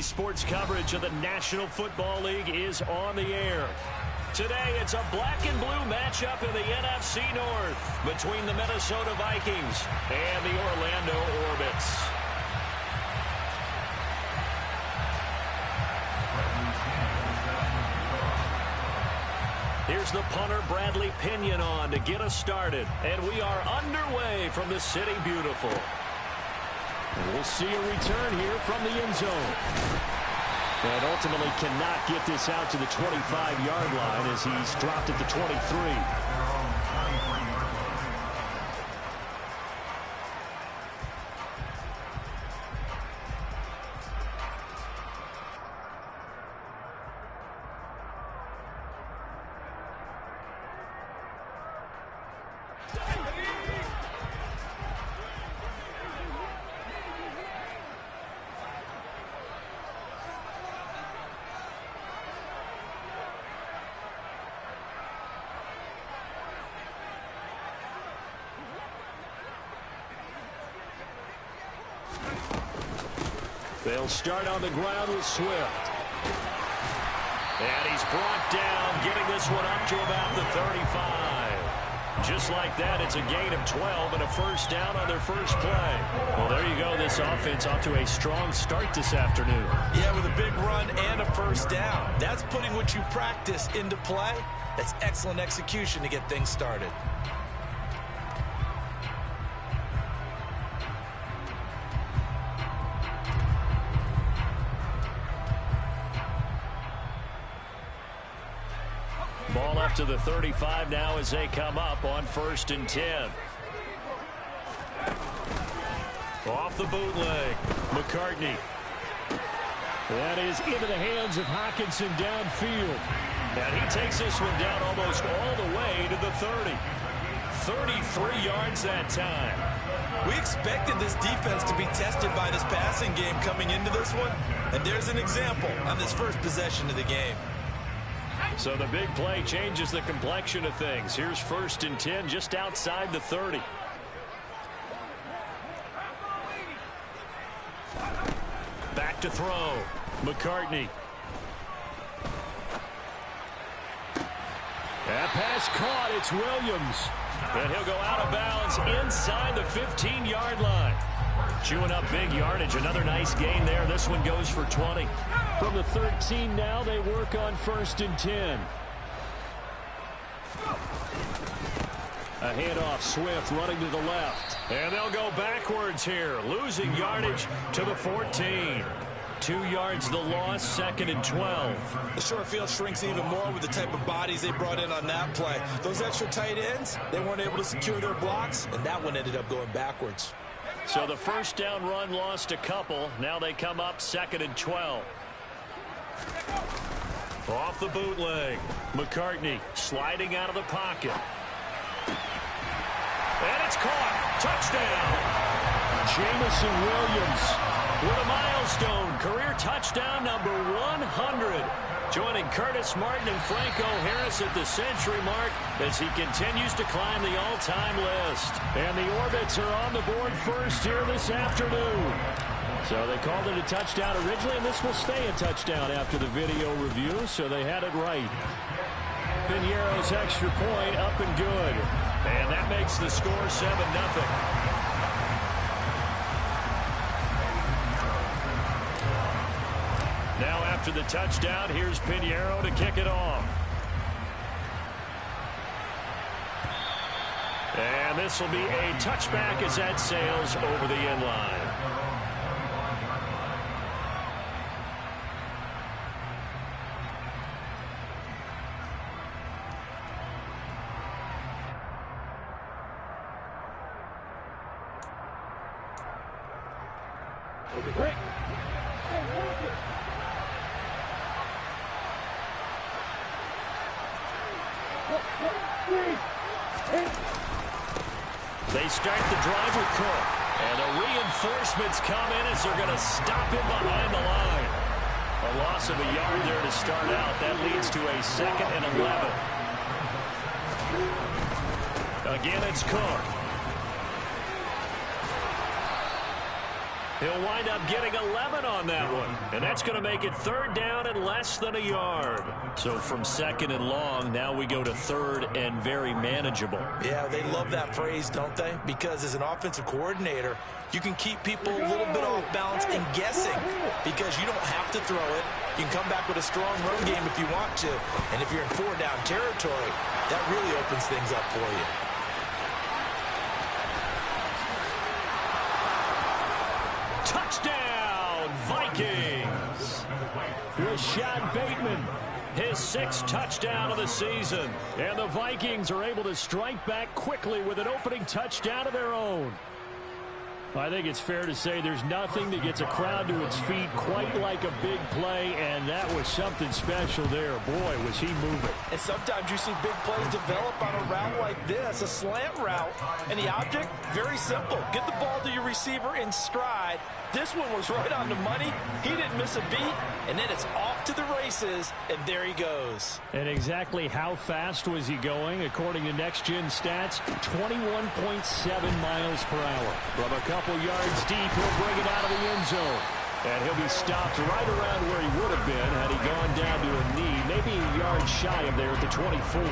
sports coverage of the National Football League is on the air. Today, it's a black and blue matchup in the NFC North between the Minnesota Vikings and the Orlando Orbits. Here's the punter, Bradley Pinion, on to get us started. And we are underway from the City Beautiful. We'll see a return here from the end zone. And ultimately cannot get this out to the 25-yard line as he's dropped at the 23. They'll start on the ground with Swift. And he's brought down, getting this one up to about the 35. Just like that, it's a gain of 12 and a first down on their first play. Well, there you go. This offense off to a strong start this afternoon. Yeah, with a big run and a first down. That's putting what you practice into play. That's excellent execution to get things started. Ball up to the 35 now as they come up on 1st and 10. Off the bootleg, McCartney. That is into the hands of Hockenson downfield. And he takes this one down almost all the way to the 30. 33 yards that time. We expected this defense to be tested by this passing game coming into this one. And there's an example on this first possession of the game. So the big play changes the complexion of things. Here's 1st and 10 just outside the 30. Back to throw. McCartney. That pass caught. It's Williams. And he'll go out of bounds inside the 15-yard line. Chewing up big yardage. Another nice gain there. This one goes for 20. From the 13 now, they work on 1st and 10. A handoff, Swift running to the left. And they'll go backwards here, losing yardage to the 14. 2 yards the loss, 2nd and 12. The short field shrinks even more with the type of bodies they brought in on that play. Those extra tight ends, they weren't able to secure their blocks, and that one ended up going backwards. So the first down run lost a couple. Now they come up 2nd and 12. Off the bootleg. McCartney sliding out of the pocket. And it's caught. Touchdown. Jamison Williams with a milestone. Career touchdown number 100. Joining Curtis Martin and Franco Harris at the century mark as he continues to climb the all-time list. And the Orbits are on the board first here this afternoon. So they called it a touchdown originally, and this will stay a touchdown after the video review, so they had it right. Piniero's extra point up and good. And that makes the score 7-0. Now after the touchdown, here's Piniero to kick it off. And this will be a touchback as that sails over the end line. They start the drive with Cook. And the reinforcements come in as they're going to stop him behind the line. A loss of a yard there to start out. That leads to a 2nd and 11. Again, it's Cook. He'll wind up getting 11 on that one. And that's going to make it third down and less than a yard. So from second and long, now we go to third and very manageable. Yeah, they love that phrase, don't they? Because as an offensive coordinator, you can keep people a little bit off balance and guessing because you don't have to throw it. You can come back with a strong run game if you want to. And if you're in four-down territory, that really opens things up for you. Touchdown, Vikings! Rashad Bateman, his 6th touchdown of the season. And the Vikings are able to strike back quickly with an opening touchdown of their own. I think it's fair to say there's nothing that gets a crowd to its feet quite like a big play, and that was something special there. Boy, was he moving. And sometimes you see big plays develop on a route like this, a slant route, and the object, very simple. Get the ball to your receiver in stride. This one was right on the money. He didn't miss a beat, and then it's off to the races, and there he goes. And exactly how fast was he going? According to Next Gen Stats, 21.7 miles per hour. From a couple yards deep, he'll bring it out of the end zone. And he'll be stopped right around where he would have been had he gone down to a knee, maybe a yard shy of there at the 24.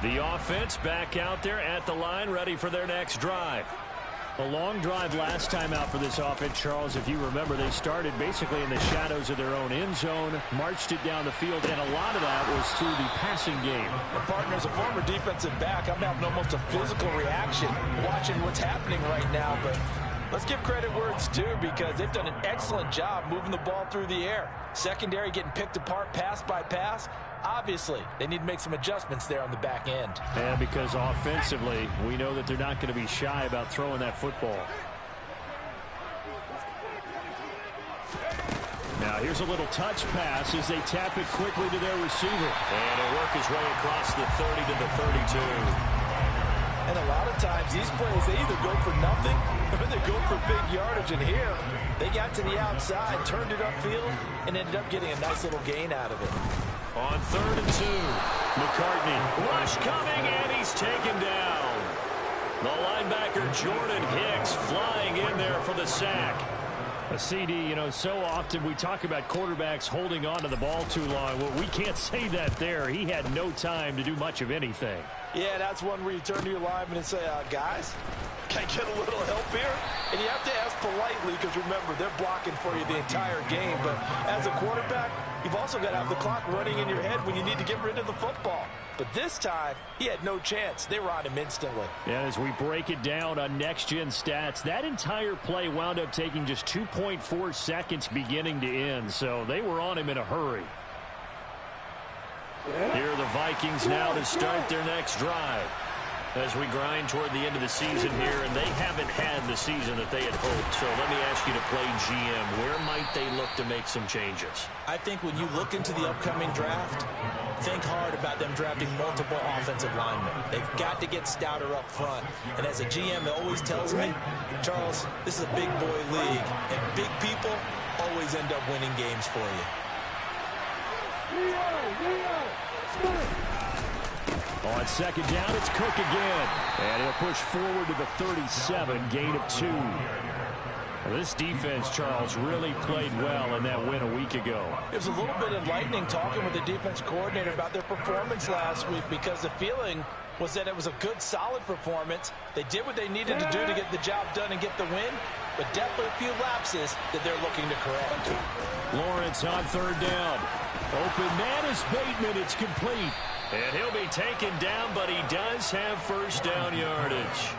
The offense back out there at the line, ready for their next drive. A long drive last time out for this offense, Charles. If you remember, they started basically in the shadows of their own end zone, marched it down the field, and a lot of that was through the passing game. My partner, as a former defensive back, I'm having almost a physical reaction watching what's happening right now, but let's give credit where it's due because they've done an excellent job moving the ball through the air. Secondary getting picked apart pass by pass. Obviously, they need to make some adjustments there on the back end. And because offensively, we know that they're not going to be shy about throwing that football. Now here's a little touch pass as they tap it quickly to their receiver. And he'll work his way across the 30 to the 32. And a lot of times, these plays, they either go for nothing or they go for big yardage. And here, they got to the outside, turned it upfield, and ended up getting a nice little gain out of it. On 3rd and 2, McCartney. Rush coming, and he's taken down. The linebacker, Jordan Hicks, flying in there for the sack. A CD, you know, so often we talk about quarterbacks holding on to the ball too long. Well, we can't say that there. He had no time to do much of anything. Yeah, that's one where you turn to your lineman and say, guys, can I get a little help here? And you have to ask politely because, remember, they're blocking for you the entire game. But as a quarterback, you've also got to have the clock running in your head when you need to get rid of the football. But this time, he had no chance. They were on him instantly. And as we break it down on Next Gen Stats, that entire play wound up taking just 2.4 seconds beginning to end. So they were on him in a hurry. Here are the Vikings now to start their next drive. As we grind toward the end of the season here, and they haven't had the season that they had hoped. So let me ask you to play GM. Where might they look to make some changes? I think when you look into the upcoming draft, think hard about them drafting multiple offensive linemen. They've got to get stouter up front. And as a GM, it always tells me, Charles, this is a big boy league, and big people always end up winning games for you. On 2nd down, it's Cook again. And he'll push forward to the 37, gain of 2. Well, this defense, Charles, really played well in that win a week ago. It was a little bit enlightening talking with the defense coordinator about their performance last week because the feeling was that it was a good, solid performance. They did what they needed to do to get the job done and get the win, but definitely a few lapses that they're looking to correct. Lawrence on 3rd down. Open man is Bateman. It's complete. And he'll be taken down, but he does have first down yardage.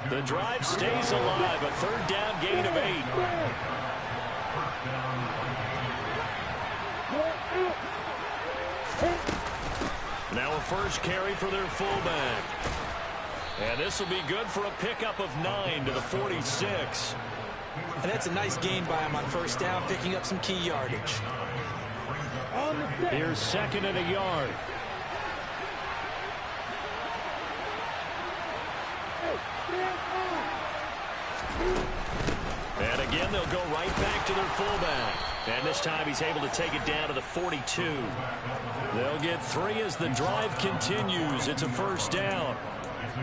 The drive stays alive. A 3rd down gain of 8. Now a first carry for their fullback. And this will be good for a pickup of 9 to the 46. And that's a nice gain by him on first down, picking up some key yardage. Here's 2nd and a yard. And again, they'll go right back to their fullback. And this time he's able to take it down to the 42. They'll get 3 as the drive continues. It's a first down.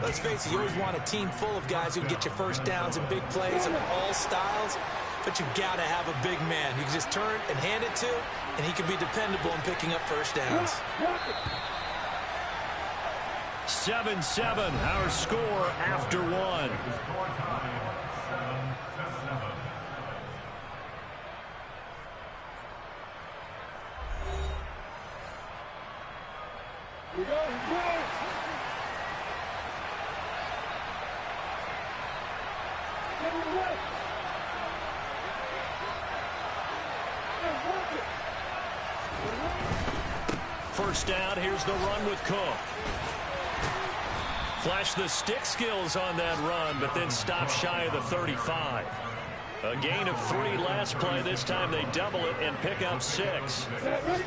Let's face it, you always want a team full of guys who can get you first downs and big plays of all styles, but you've got to have a big man. You can just turn and hand it to, and he can be dependable in picking up first downs. 7-7, our score after 1. First down, here's the run with Cook. Flash the stick skills on that run, but then stop shy of the 35. A gain of 3 last play. This time they double it and pick up 6.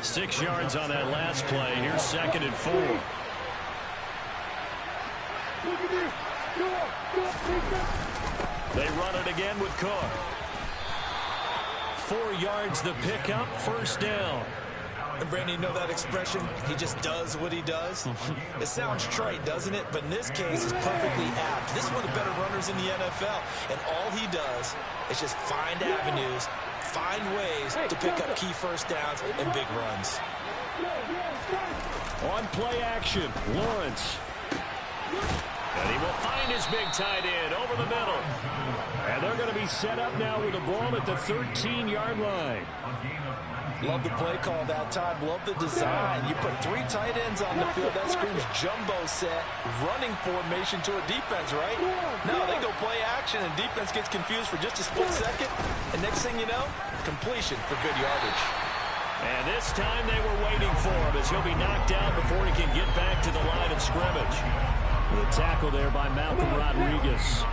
6 yards on that last play. Here's 2nd and 4. They run it again with Cook. 4 yards the pickup, first down. And Brandon, you know that expression? He just does what he does. It sounds trite, doesn't it? But in this case, it's perfectly apt. This is one of the better runners in the NFL. And all he does is just find avenues, find ways to pick up key first downs and big runs. On play action, Lawrence. And he will find his big tight end over the middle. And they're going to be set up now with the ball at the 13-yard line. Love the play call that time. Love the design. You put 3 tight ends on the field. That screams jumbo set, running formation to a defense, right? No, they go play action, and defense gets confused for just a split second. And next thing you know, completion for good yardage. And this time they were waiting for him as he'll be knocked out before he can get back to the line of scrimmage. The tackle there by Malcolm Rodriguez.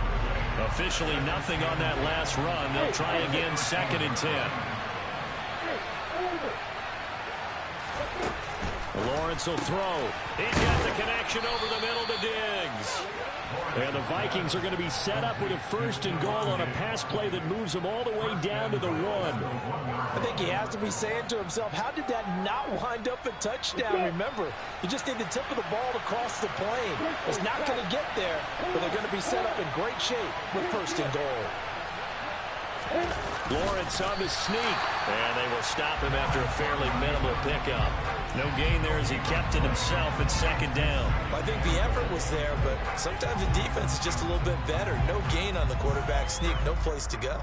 Officially nothing on that last run. They'll try again, 2nd and 10. Lawrence will throw. He's got the connection over the middle to Diggs. And the Vikings are going to be set up with a 1st and goal on a pass play that moves them all the way down to the 1. I think he has to be saying to himself, how did that not wind up a touchdown? Remember, you just need the tip of the ball to cross the plane. It's not going to get there, but they're going to be set up in great shape with 1st and goal. Lawrence on the sneak, and they will stop him after a fairly minimal pickup. No gain there as he kept it himself at 2nd down. Well, I think the effort was there, but sometimes the defense is just a little bit better. No gain on the quarterback sneak, no place to go.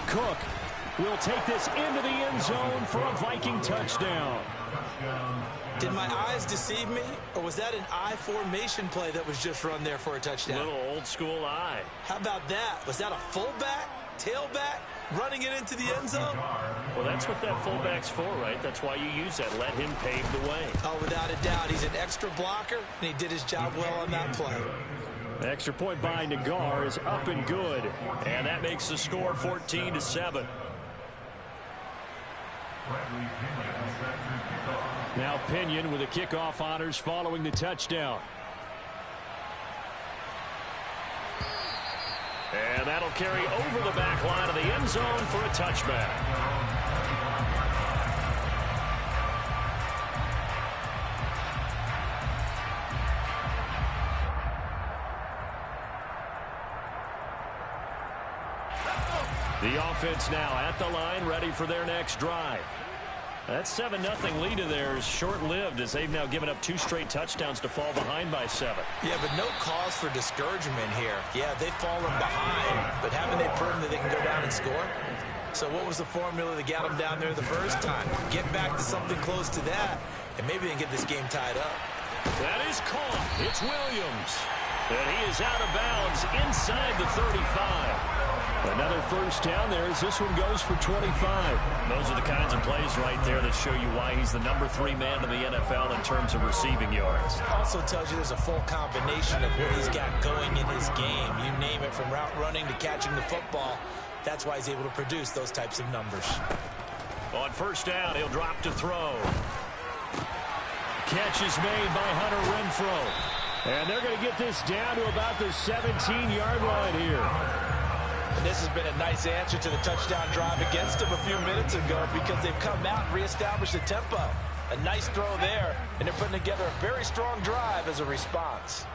Cook will take this into the end zone for a Viking touchdown. Did my eyes deceive me, or was that an I formation play that was just run there for a touchdown? Little old school eye. How about that? Was that a fullback, tailback, running it into the end zone? Well, that's what that fullback's for, right? That's why you use that. Let him pave the way. Oh, without a doubt. He's an extra blocker, and he did his job well on that play. The extra point by Nagar is up and good. And that makes the score 14-7. Now Pinion with the kickoff honors following the touchdown. And that'll carry over the back line of the end zone for a touchback. The offense now at the line, ready for their next drive. That 7-0 lead of theirs short-lived as they've now given up 2 straight touchdowns to fall behind by 7. Yeah, but no cause for discouragement here. Yeah, they've fallen behind, but haven't they proven that they can go down and score? So what was the formula that got them down there the first time? Get back to something close to that, and maybe they can get this game tied up. That is caught. It's Williams. And he is out of bounds inside the 35. Another first down there as this one goes for 25. Those are the kinds of plays right there that show you why he's the number 3 man in the NFL in terms of receiving yards. Also tells you there's a full combination of what he's got going in his game. You name it, from route running to catching the football. That's why he's able to produce those types of numbers. On first down, he'll drop to throw. catch is made by Hunter Renfrow. And they're going to get this down to about the 17-yard line here. And this has been a nice answer to the touchdown drive against them a few minutes ago because they've come out and reestablished the tempo. A nice throw there, and they're putting together a very strong drive as a response.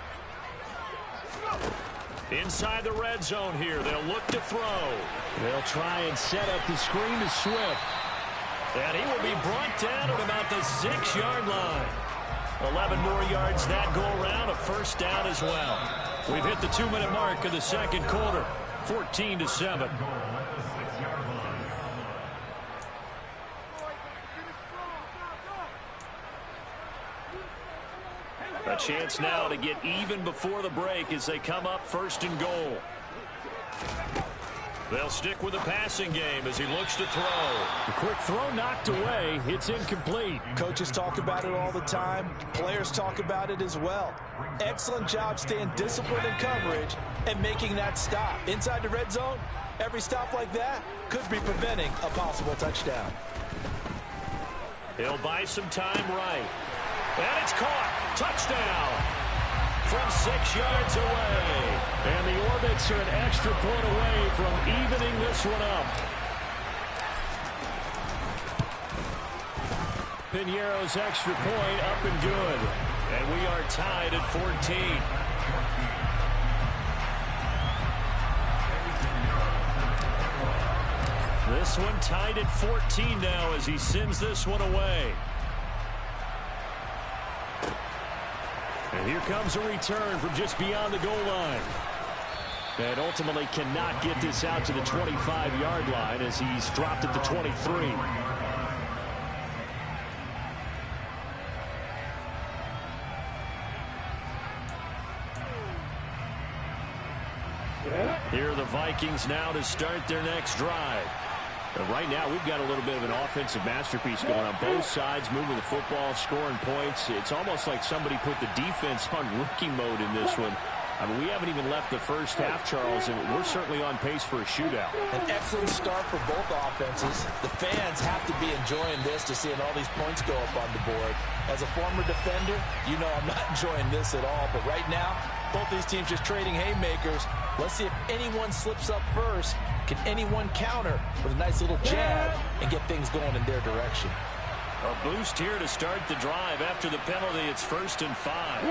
Inside the red zone here, they'll look to throw. They'll try and set up the screen to Swift. And he will be brought down at about the 6-yard line. 11 more yards that go around, a first down as well. We've hit the 2-minute mark of the second quarter, 14-7. A chance now to get even before the break as they come up first and goal. They'll stick with the passing game as he looks to throw. The quick throw knocked away. It's incomplete. Coaches talk about it all the time. Players talk about it as well. Excellent job staying disciplined in coverage and making that stop. Inside the red zone, every stop like that could be preventing a possible touchdown. He'll buy some time right. And it's caught. Touchdown. From 6 yards away. And the Orbits are an extra point away from evening this one up. Piñeiro's extra point up and good. And we are tied at 14. This one tied at 14 now as he sends this one away. And here comes a return from just beyond the goal line. And ultimately cannot get this out to the 25-yard line as he's dropped at the 23. Here are the Vikings now to start their next drive. And right now, we've got a little bit of an offensive masterpiece going on both sides, moving the football, scoring points. It's almost like somebody put the defense on rookie mode in this one. I mean, we haven't even left the first half, Charles, and we're certainly on pace for a shootout. An excellent start for both offenses. The fans have to be enjoying this to seeing all these points go up on the board. As a former defender, you know I'm not enjoying this at all. But right now, both these teams just trading haymakers. Let's see if anyone slips up first. Can anyone counter with a nice little jab and get things going in their direction? A boost here to start the drive. After the penalty, it's 1st and 5.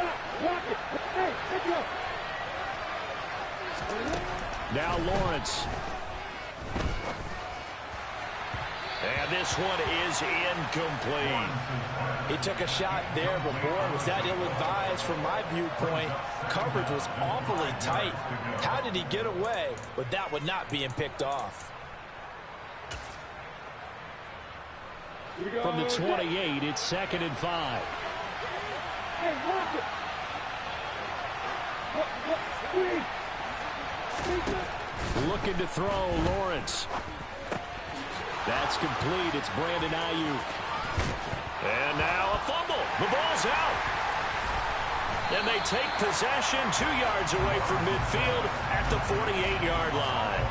Now Lawrence. And this one is incomplete. He took a shot there, but boy, was that ill-advised from my viewpoint. Coverage was awfully tight. How did he get away with that one not being picked off? From the 28, it's 2nd and 5. Looking to throw, Lawrence. That's complete. It's Brandon Ayuk. And now a fumble. The ball's out. And they take possession 2 yards away from midfield at the 48-yard line.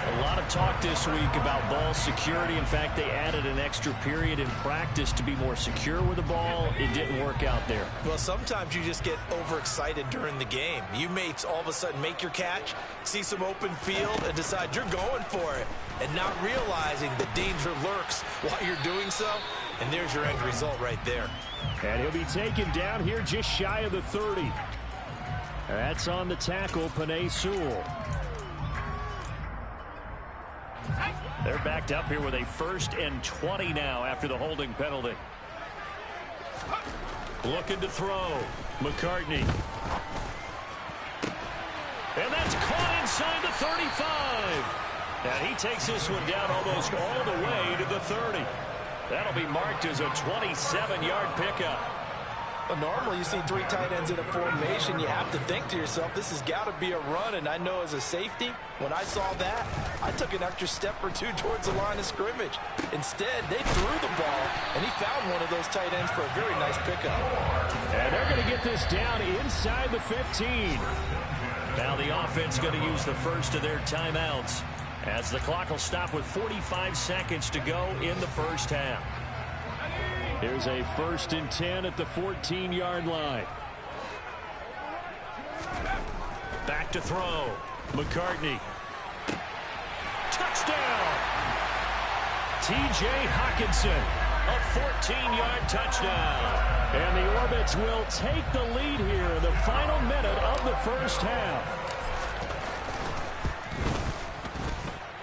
A lot of talk this week about ball security. In fact, they added an extra period in practice to be more secure with the ball. It didn't work out there. Well, sometimes you just get overexcited during the game. You may all of a sudden make your catch, see some open field, and decide you're going for it, and not realizing the danger lurks while you're doing so. And there's your end result right there. And he'll be taken down here just shy of the 30. That's on the tackle, Penei Sewell. They're backed up here with a 1st and 20 now after the holding penalty. Looking to throw. McCartney. And that's caught inside the 35. And he takes this one down almost all the way to the 30. That'll be marked as a 27-yard pickup. Well, normally you see 3 tight ends in a formation. You have to think to yourself, this has got to be a run. And I know as a safety, when I saw that, I took an extra step or 2 towards the line of scrimmage. Instead, they threw the ball, and he found one of those tight ends for a very nice pickup. And they're going to get this down inside the 15. Now the offense going to use the first of their timeouts as the clock will stop with 45 seconds to go in the first half. Here's a 1st and 10 at the 14-yard line. Back to throw. McCartney. Touchdown! T.J. Hockenson. A 14-yard touchdown. And the Orbits will take the lead here in the final minute of the first half.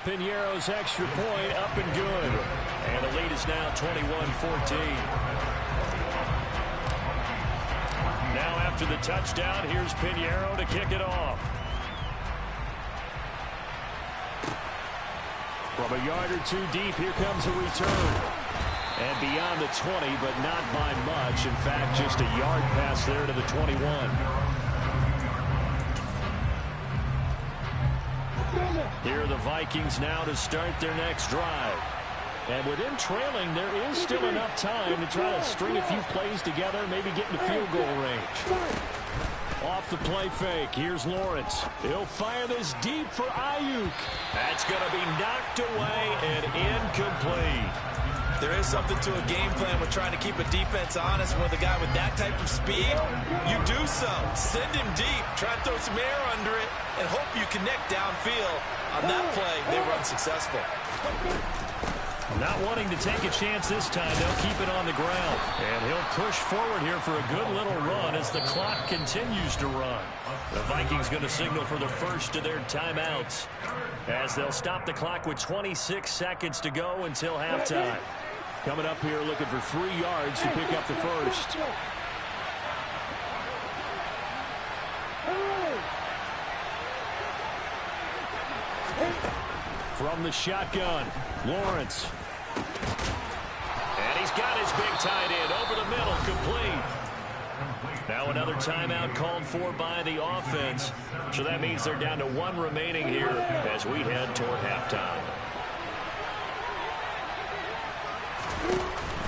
Piñeiro's extra point up and good. And the lead is now 21-14. Now after the touchdown, here's Piñeiro to kick it off. From a yard or two deep, here comes a return. And beyond the 20, but not by much. In fact, just a yard pass there to the 21. Here are the Vikings now to start their next drive. And with them trailing, there is still enough time to try to string a few plays together, maybe get into field goal range. Off the play fake, here's Lawrence. He'll fire this deep for Ayuk. That's going to be knocked away and incomplete. There is something to a game plan with trying to keep a defense honest. With a guy with that type of speed, you do so. Send him deep, try to throw some air under it, and hope you connect downfield. On that play, they were unsuccessful. Not wanting to take a chance this time, they'll keep it on the ground. And he'll push forward here for a good little run as the clock continues to run. The Vikings going to signal for the first of their timeouts, as they'll stop the clock with 26 seconds to go until halftime. Coming up here looking for 3 yards to pick up the first. From the shotgun, Lawrence. And he's got his big tight end over the middle, complete. Now another timeout called for by the offense. So that means they're down to 1 remaining here as we head toward halftime.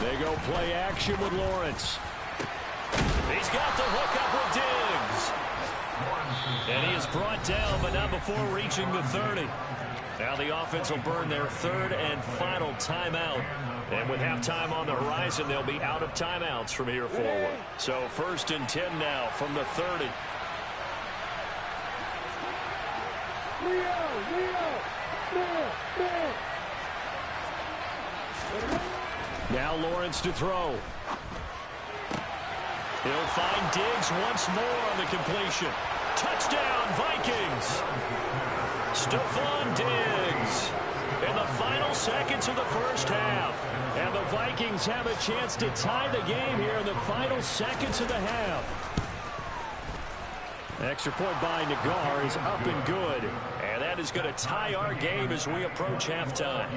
They go play action with Lawrence. He's got the hook up with Diggs. And he is brought down, but not before reaching the 30. Now the offense will burn their 3rd and final timeout. And with halftime on the horizon, they'll be out of timeouts from here forward. So 1st and 10 now from the 30. Now Lawrence to throw. He'll find Diggs once more on the completion. Touchdown, Vikings! Stephon Diggs in the final seconds of the first half. And the Vikings have a chance to tie the game here in the final seconds of the half. Extra point by Nagar is up and good. And that is going to tie our game as we approach halftime.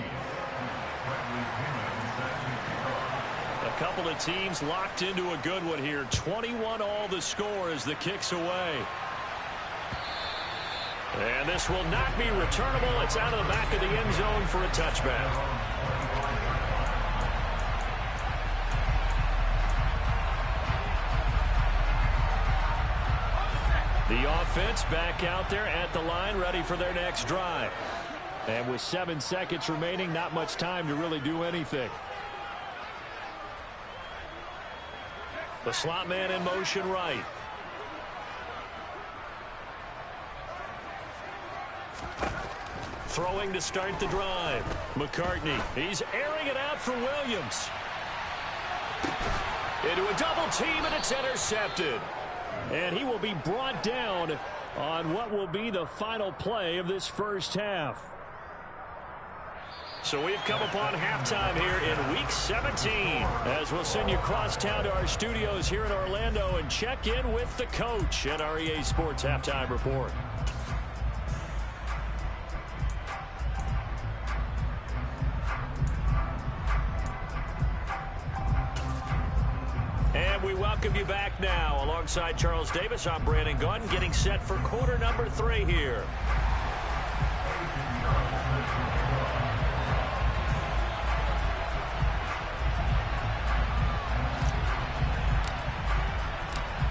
A couple of teams locked into a good one here. 21 all the score as the kick's away. And this will not be returnable. It's out of the back of the end zone for a touchback. The offense back out there at the line, ready for their next drive. And with 7 seconds remaining, not much time to really do anything. The slot man in motion right. Throwing to start the drive. McCartney. He's airing it out for Williams. Into a double team, and it's intercepted. And he will be brought down on what will be the final play of this first half. So we've come upon halftime here in Week 17. As we'll send you across town to our studios here in Orlando and check in with the coach at our EA Sports Halftime Report. And we welcome you back now. Alongside Charles Davis, I'm Brandon Gaudin, getting set for quarter number 3 here.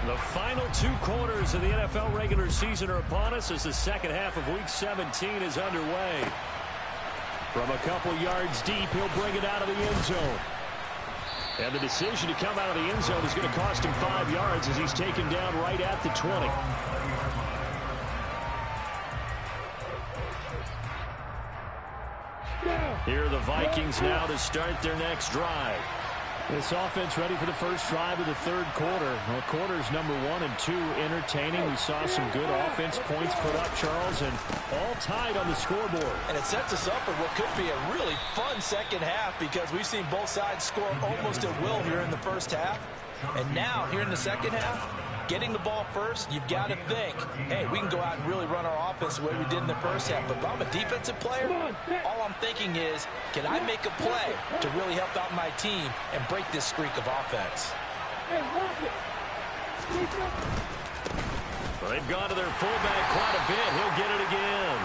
The final 2 quarters of the NFL regular season are upon us as the second half of Week 17 is underway. From a couple yards deep, he'll bring it out of the end zone. And the decision to come out of the end zone is going to cost him 5 yards as he's taken down right at the 20. Here are the Vikings now to start their next drive. This offense ready for the first drive of the third quarter. Well, quarters number 1 and 2 entertaining. We saw some good offense points put up, Charles, and all tied on the scoreboard. And it sets us up for what could be a really fun second half because we've seen both sides score almost at will here in the first half. And now, here in the second half, getting the ball first, you've got to think, hey, we can go out and really run our offense the way we did in the first half. But if I'm a defensive player, all I'm thinking is, can I make a play to really help out my team and break this streak of offense? Well, they've gone to their fullback quite a bit. He'll get it again.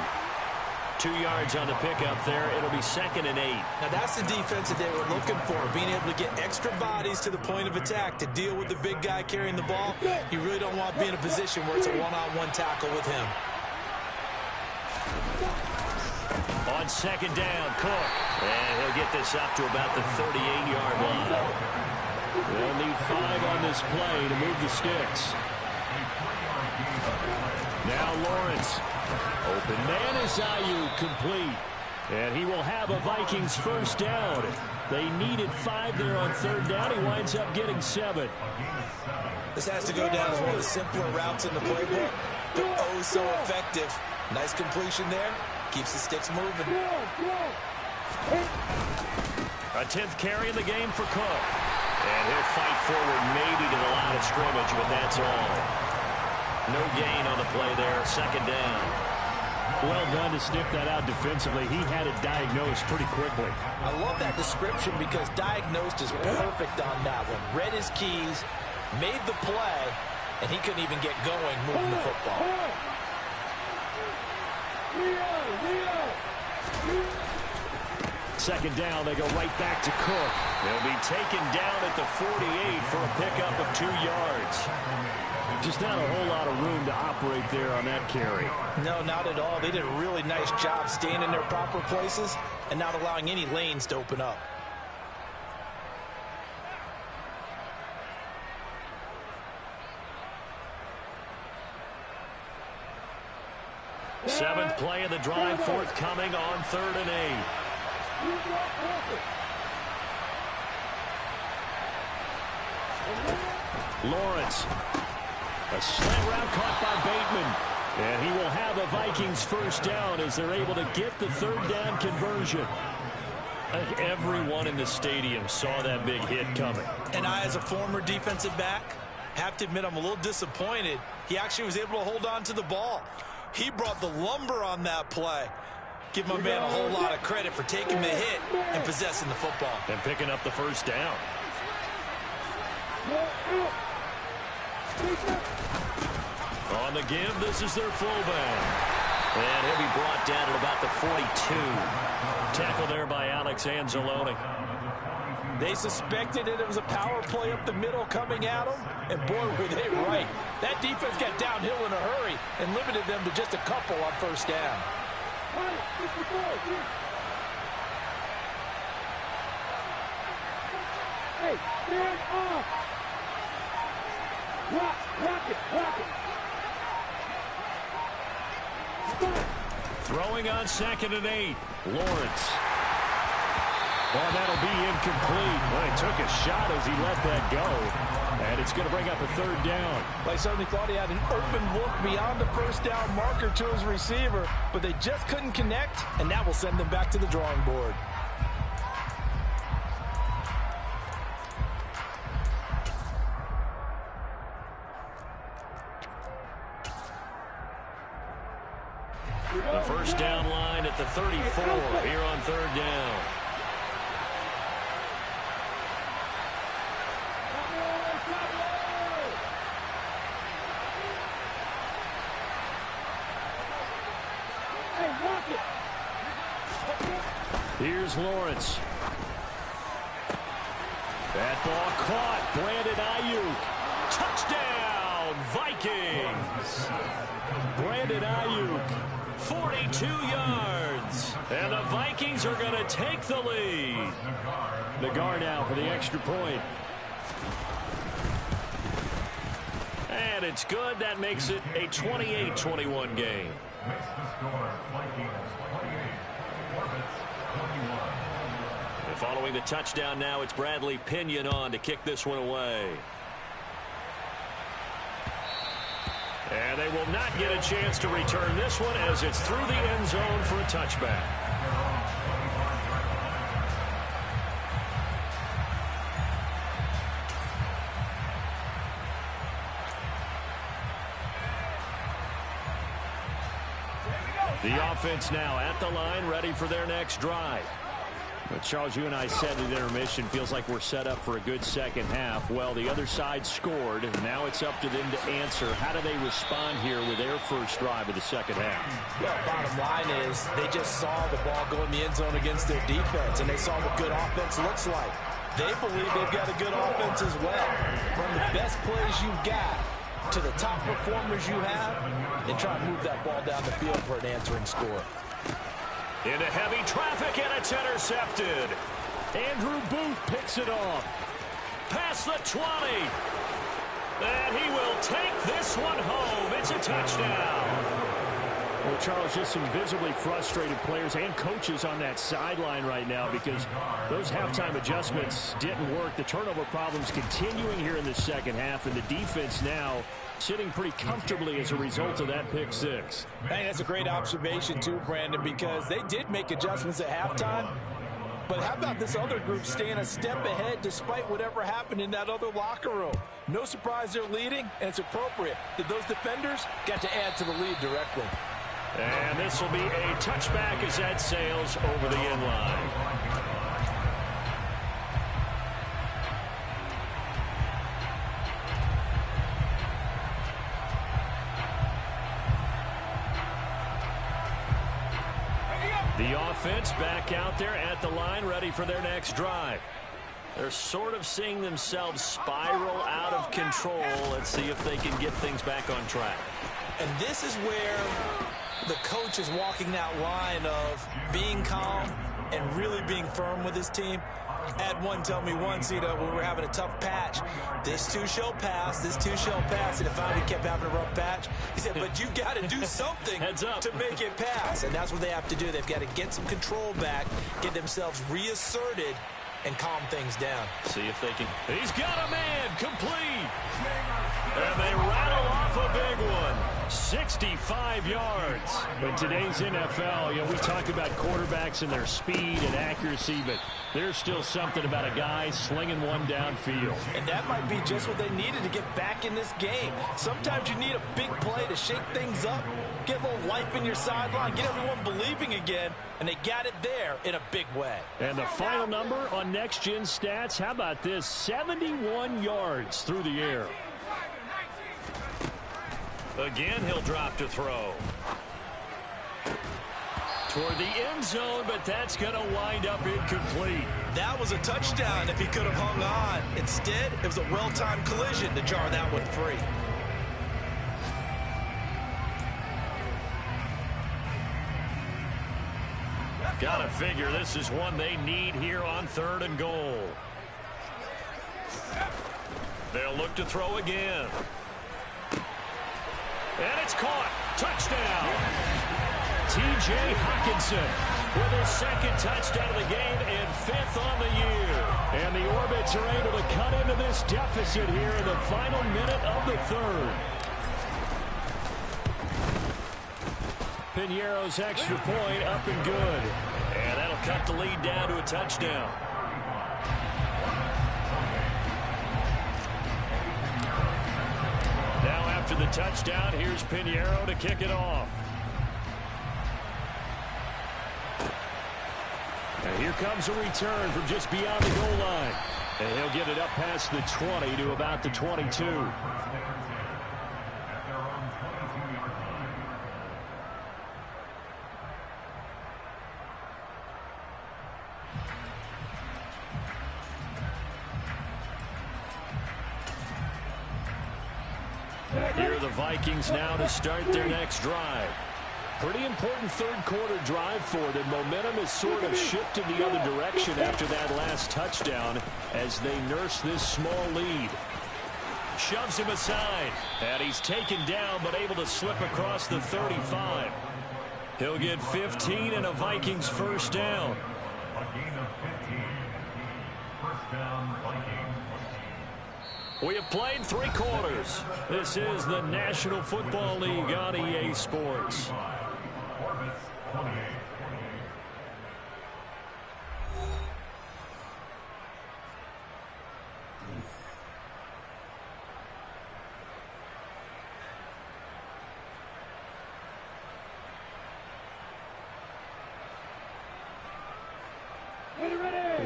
2 yards on the pickup there. It'll be 2nd and 8. Now, that's the defense that they were looking for, being able to get extra bodies to the point of attack to deal with the big guy carrying the ball. You really don't want to be in a position where it's a one-on-one tackle with him. On 2nd down, Cook. And he'll get this up to about the 38-yard line. They'll need 5 on this play to move the sticks. Now Lawrence. Open man is Ayuk, complete. And he will have a Vikings first down. They needed 5 there on 3rd down. He winds up getting 7. This has to go down as one of the simpler routes in the playbook. They're oh so effective. Nice completion there. Keeps the sticks moving. A 10th carry in the game for Cook. And he'll fight forward maybe to the line of scrimmage, but that's all. No gain on the play there. 2nd down. Well done to sniff that out defensively. He had it diagnosed pretty quickly. I love that description because diagnosed is perfect on that one. Read his keys, made the play, and he couldn't even get going moving the football. Second down, they go right back to Cook. They'll be taken down at the 48 for a pickup of 2 yards. Just not a whole lot of room to operate there on that carry. No, not at all. They did a really nice job staying in their proper places and not allowing any lanes to open up. Seventh play of the drive forthcoming on 3rd and 8. Lawrence. A slant route caught by Bateman. And he will have a Vikings first down as they're able to get the 3rd down conversion. I think everyone in the stadium saw that big hit coming. And I, as a former defensive back, have to admit I'm a little disappointed. He actually was able to hold on to the ball. He brought the lumber on that play. Give my man a whole lot of credit for taking the hit and possessing the football. And picking up the first down. On the give, this is their fullback. And he'll be brought down at about the 42. Tackle there by Alex Anzalone. They suspected it was a power play up the middle coming at them, and boy, were they right. That defense got downhill in a hurry and limited them to just a couple on first down. Hey, stand off! Rock it! Throwing on 2nd and 8. Lawrence. Well, that'll be incomplete. Well, he took a shot as he let that go. And it's going to bring up a 3rd down. Well, I certainly thought he had an open look beyond the first down marker to his receiver, but they just couldn't connect, and that will send them back to the drawing board. The first down line at the 34 here on 3rd down. Here's Lawrence. That ball caught. Brandon Ayuk. Touchdown, Vikings. Brandon Ayuk. 42 yards. And the Vikings are going to take the lead. The guard now for the extra point. And it's good. That makes it a 28-21 game. And following the touchdown now, it's Bradley Pinion on to kick this one away. And they will not get a chance to return this one as it's through the end zone for a touchback. The offense now at the line, ready for their next drive. But Charles, you and I said at intermission, feels like we're set up for a good second half. Well, the other side scored, and now it's up to them to answer. How do they respond here with their first drive of the second half? Well, bottom line is they just saw the ball go in the end zone against their defense, and they saw what good offense looks like. They believe they've got a good offense as well. From the best plays you've got to the top performers you have, and try to move that ball down the field for an answering score. Into heavy traffic, and it's intercepted. Andrew Booth picks it off. Past the 20. And he will take this one home. It's a touchdown. Well, Charles, just some visibly frustrated players and coaches on that sideline right now because those halftime adjustments didn't work. The turnover problems continuing here in the second half, and the defense now sitting pretty comfortably as a result of that pick six. Hey, that's a great observation too, Brandon, because they did make adjustments at halftime. But how about this other group staying a step ahead despite whatever happened in that other locker room? No surprise they're leading, and it's appropriate that those defenders got to add to the lead directly. And this will be a touchback as that sails over the end line. The offense back out there at the line, ready for their next drive. They're sort of seeing themselves spiral out of control. Let's see if they can get things back on track. And this is where the coach is walking that line of being calm and really being firm with his team. I had one tell me once, when we were having a tough patch, this too shall pass, this too shall pass. And finally kept having a rough patch. He said, but you got to do something to make it pass. And that's what they have to do. They've got to get some control back, get themselves reasserted, and calm things down. See if they can. He's got a man complete. And they rattle off a big one. 65 yards. In today's NFL, we talk about quarterbacks and their speed and accuracy, but there's still something about a guy slinging one downfield. And that might be just what they needed to get back in this game. Sometimes you need a big play to shake things up, get a little life in your sideline, get everyone believing again, and they got it there in a big way. And the final number on Next Gen Stats, how about this? 71 yards through the air. Again, he'll drop to throw. Toward the end zone, but that's going to wind up incomplete. That was a touchdown if he could have hung on. Instead, it was a well-timed collision to jar that one free. Gotta figure this is one they need here on 3rd and goal. They'll look to throw again. And it's caught. Touchdown. T.J. Hockenson with his second touchdown of the game and 5th on the year. And the Orbits are able to cut into this deficit here in the final minute of the 3rd. Piniero's extra point up and good. And that'll cut the lead down to a touchdown. Now after the touchdown, here's Piniero to kick it off. And here comes a return from just beyond the goal line. And he'll get it up past the 20 to about the 22. Here are the Vikings now to start their next drive. Pretty important third-quarter drive for them. Momentum has sort of shifted the other direction after that last touchdown as they nurse this small lead. Shoves him aside, and he's taken down but able to slip across the 35. He'll get 15 and a Vikings first down. A gain of 15. First down, Vikings. We have played 3 quarters. This is the National Football League on EA Sports.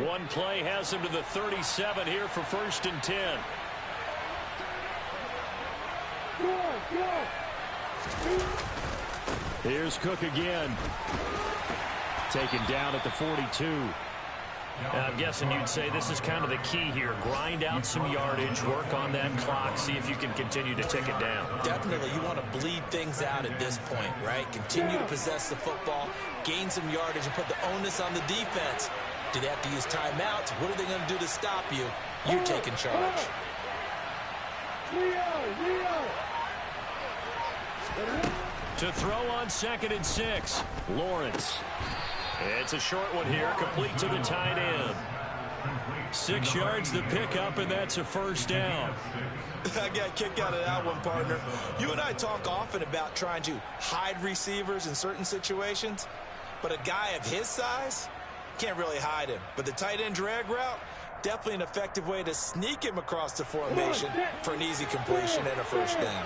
One play has him to the 37 here for 1st and 10. Here's Cook again. Taken down at the 42. I'm guessing you'd say this is kind of the key here. Grind out some yardage, work on that clock, see if you can continue to tick it down. Definitely, you want to bleed things out at this point, right? Continue to possess the football, gain some yardage, and put the onus on the defense. Do they have to use timeouts? What are they going to do to stop you? You're taking charge. To throw on 2nd and 6. Lawrence. It's a short one here, complete to the tight end. 6 yards the pickup, and that's a first down. I got a kick out of that one, partner. You and I talk often about trying to hide receivers in certain situations, but a guy of his size can't really hide him. But the tight end drag route, definitely an effective way to sneak him across the formation for an easy completion and a first down.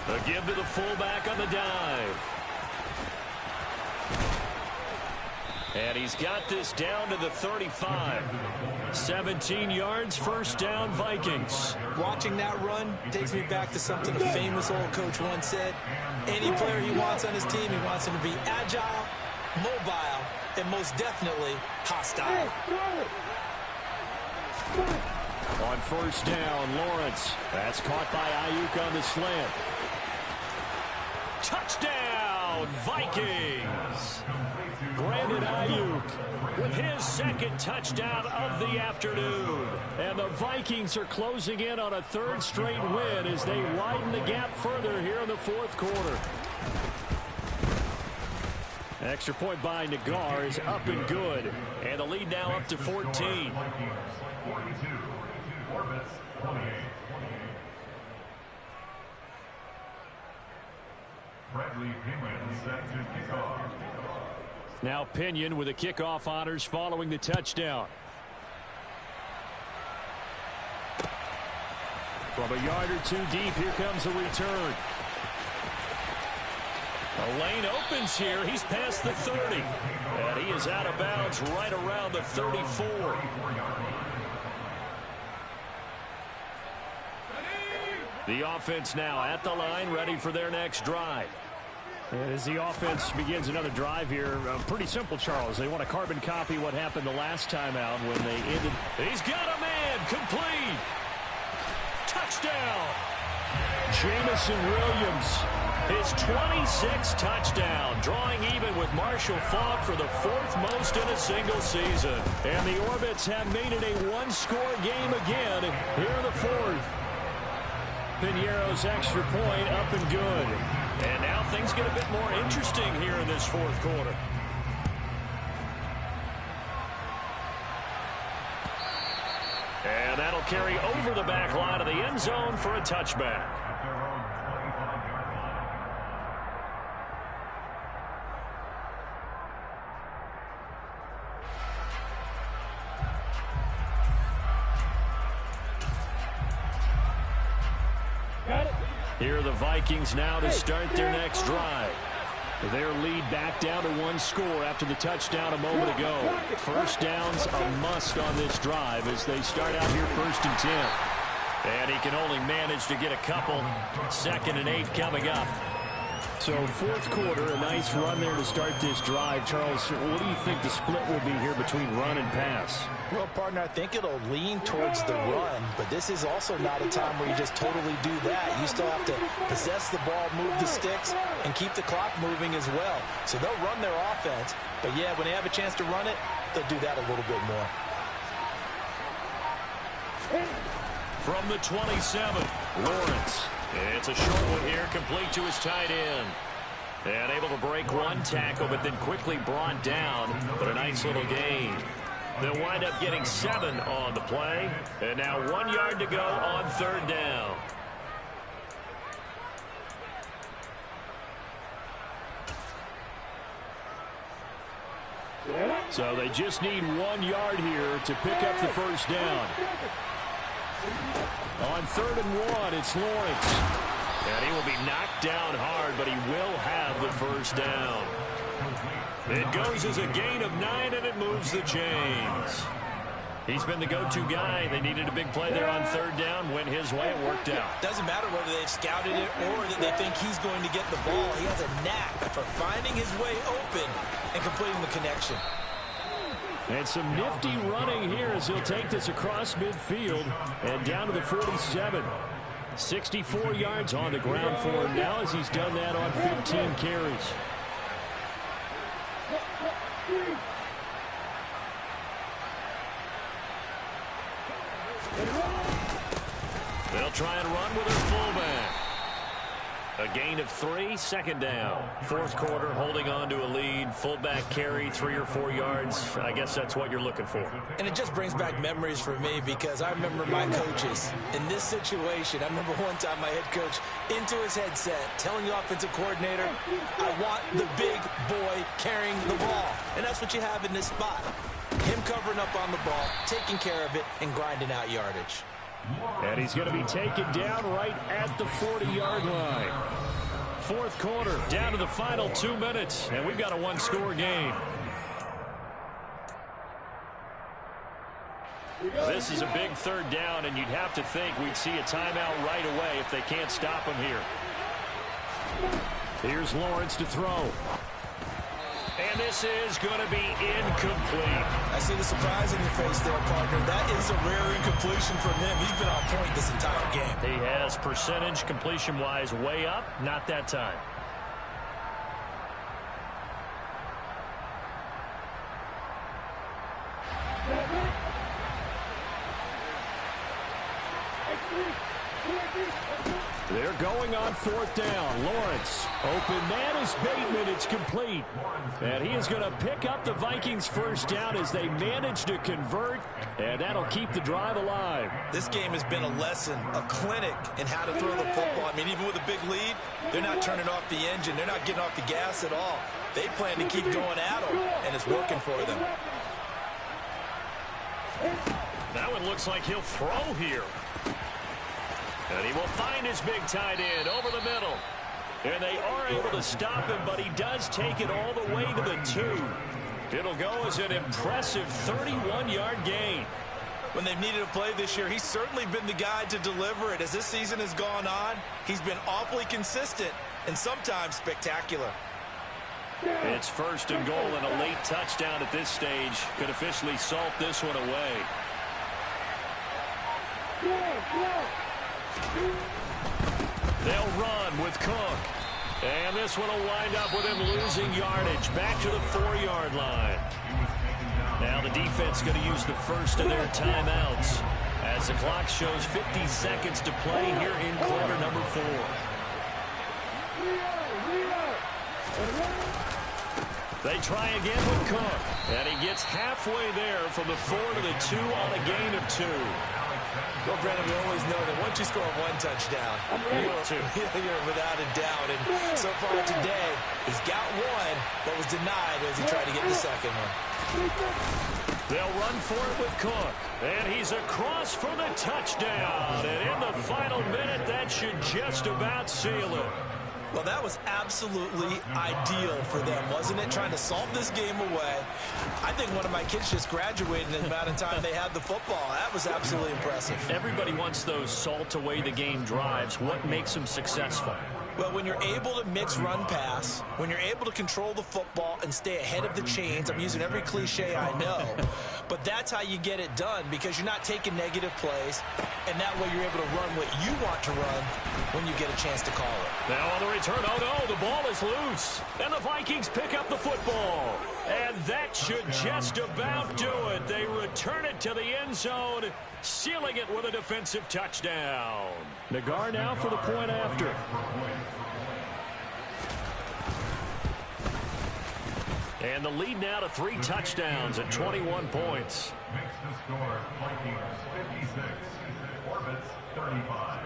A give to the fullback on the dive. And he's got this down to the 35. 17 yards, first down, Vikings. Watching that run takes me back to something a famous old coach once said. Any player he wants on his team, he wants him to be agile, mobile, and most definitely hostile. On first down, Lawrence. That's caught by Ayuk on the slant. Touchdown, Vikings! Brandon Ayuk with his 2nd touchdown of the afternoon. And the Vikings are closing in on a 3rd straight win as they widen the gap further here in the 4th quarter. Extra point by Nagar is up and good. And the lead now up to 14. 42. Orbits 28. Bradley Pinion set to kick off. Now Pinion with the kickoff honors following the touchdown. From a yard or 2 deep, here comes a return. The lane opens here. He's past the 30. And he is out of bounds right around the 34. The offense now at the line, ready for their next drive. And as the offense begins another drive here, pretty simple, Charles. They want to carbon copy what happened the last time out when they ended. He's got a man, complete. Touchdown. Jamison Williams, his 26th touchdown, drawing even with Marshall Faulk for the 4th most in a single season. And the Orbits have made it a 1-score game again here in the 4th. Piniero's extra point up and good. And now things get a bit more interesting here in this 4th quarter. And that'll carry over the back line of the end zone for a touchback. Here are the Vikings now to start their next drive. Their lead back down to 1 score after the touchdown a moment ago. First down's a must on this drive as they start out here 1st and 10. And he can only manage to get a couple. 2nd and 8 coming up. So fourth quarter, a nice run there to start this drive. Charles, what do you think the split will be here between run and pass? Well, partner, I think it'll lean towards the run, but this is also not a time where you just totally do that. You still have to possess the ball, move the sticks, and keep the clock moving as well. So they'll run their offense, but yeah, when they have a chance to run it, they'll do that a little bit more. From the 27, Lawrence. It's a short one here, complete to his tight end. And able to break one tackle, but then quickly brought down. But a nice little gain. They'll wind up getting 7 on the play. And now 1 yard to go on third down. So they just need 1 yard here to pick up the first down. On 3rd and 1, it's Lawrence. And he will be knocked down hard, but he will have the first down. It goes as a gain of 9, and it moves the chains. He's been the go-to guy. They needed a big play there on third down. Went his way. It worked out. Doesn't matter whether they've scouted it or that they think he's going to get the ball. He has a knack for finding his way open and completing the connection. And some nifty running here as he'll take this across midfield and down to the 47. 64 yards on the ground for him now as he's done that on 15 carries. They'll try and run with their fullback. A gain of 3, second down. Fourth quarter, holding on to a lead. Fullback carry, 3 or 4 yards. I guess that's what you're looking for. And it just brings back memories for me because I remember my coaches in this situation. I remember one time my head coach into his headset telling the offensive coordinator, I want the big boy carrying the ball. And that's what you have in this spot. Him covering up on the ball, taking care of it, and grinding out yardage. And he's going to be taken down right at the 40-yard line. Fourth quarter, down to the final 2 minutes, and we've got a 1-score game. This is a big third down, and you'd have to think we'd see a timeout right away if they can't stop him here. Here's Lawrence to throw. And this is going to be incomplete. I see the surprise in your face there, partner. That is a rare incompletion from him. He's been on point this entire game. He has percentage completion-wise way up. Not that time. They're going on fourth down. Lawrence, open man is Bateman. It's complete. And he is going to pick up the Vikings' first down as they manage to convert, and that'll keep the drive alive. This game has been a lesson, a clinic in how to throw the football. I mean, even with a big lead, they're not turning off the engine. They're not getting off the gas at all. They plan to keep going at them, and it's working for them. That one looks like he'll throw here. And he will find his big tight end over the middle. And they are able to stop him, but he does take it all the way to the 2. It'll go as an impressive 31-yard gain. When they've needed a play this year, he's certainly been the guy to deliver it. As this season has gone on, he's been awfully consistent and sometimes spectacular. It's first and goal, and a late touchdown at this stage could officially salt this one away. They'll run with Cook. And this one will wind up with him losing yardage back to the 4-yard line. Now the defense going to use the first of their timeouts as the clock shows 50 seconds to play here in quarter number 4. They try again with Cook. And he gets halfway there from the 4 to the 2 on a gain of 2. Well, Brandon, we always know that once you score one touchdown, you're without a doubt. And so far today, he's got one, but was denied as he tried to get the second one. They'll run for it with Cook. And he's across for the touchdown. And in the final minute, that should just about seal it. Well, that was absolutely ideal for them, wasn't it? Trying to salt this game away. I think one of my kids just graduated in the amount of time they had the football. That was absolutely impressive. Everybody wants those salt away the game drives. What makes them successful? Well, when you're able to mix run-pass, when you're able to control the football and stay ahead of the chains, I'm using every cliche I know, but that's how you get it done because you're not taking negative plays, and that way you're able to run what you want to run when you get a chance to call it. Now on the return, oh no, the ball is loose, and the Vikings pick up the football. And that should just about do it. They return it to the end zone, sealing it with a defensive touchdown. Nagar now for the point after. And the lead now to 3 touchdowns and 21 points. Makes the score Vikings 56, Orbits 35.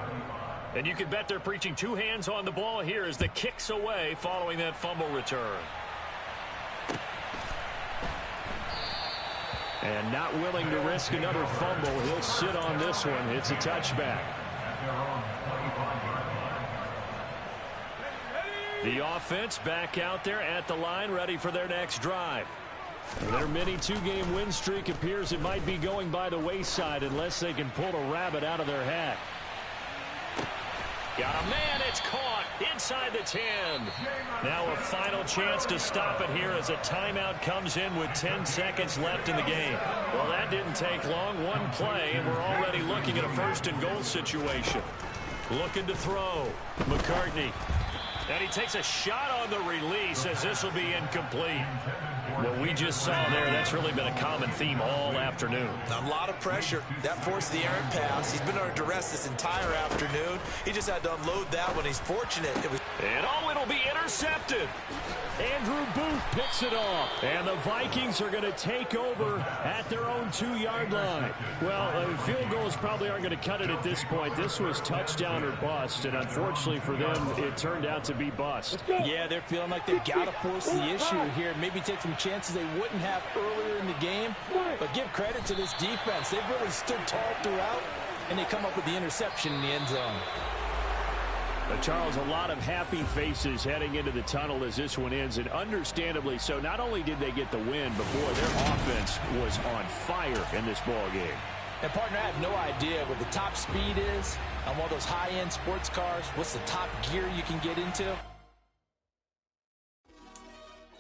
And you can bet they're preaching 2 hands on the ball here as the kick's away following that fumble return. And not willing to risk another fumble. He'll sit on this one. It's a touchback. The offense back out there at the line, ready for their next drive. Their mini 2-game win streak appears it might be going by the wayside unless they can pull a rabbit out of their hat. Got a man, it's caught inside the 10. Now a final chance to stop it here as a timeout comes in with 10 seconds left in the game. Well, that didn't take long, one play, and we're already looking at a 1st and goal situation. Looking to throw, McCartney. And he takes a shot on the release as this will be incomplete. What we just saw there, that's really been a common theme all afternoon. A lot of pressure. That forced the errant pass. He's been under duress this entire afternoon. He just had to unload that one. He's fortunate. And it'll be intercepted. Andrew Booth picks it off. And the Vikings are going to take over at their own 2-yard line. Well, field goals probably aren't going to cut it at this point. This was touchdown or bust, and unfortunately for them, it turned out to be bust. Yeah, they're feeling like they've got to force the issue here. Maybe take some chances they wouldn't have earlier in the game. But give credit to this defense. They've really stood tall throughout, and they come up with the interception in the end zone. Charles, a lot of happy faces heading into the tunnel as this one ends, and understandably so. Not only did they get the win, but boy, their offense was on fire in this ball game. And partner, I have no idea what the top speed is on one of those high-end sports cars. What's the top gear you can get into?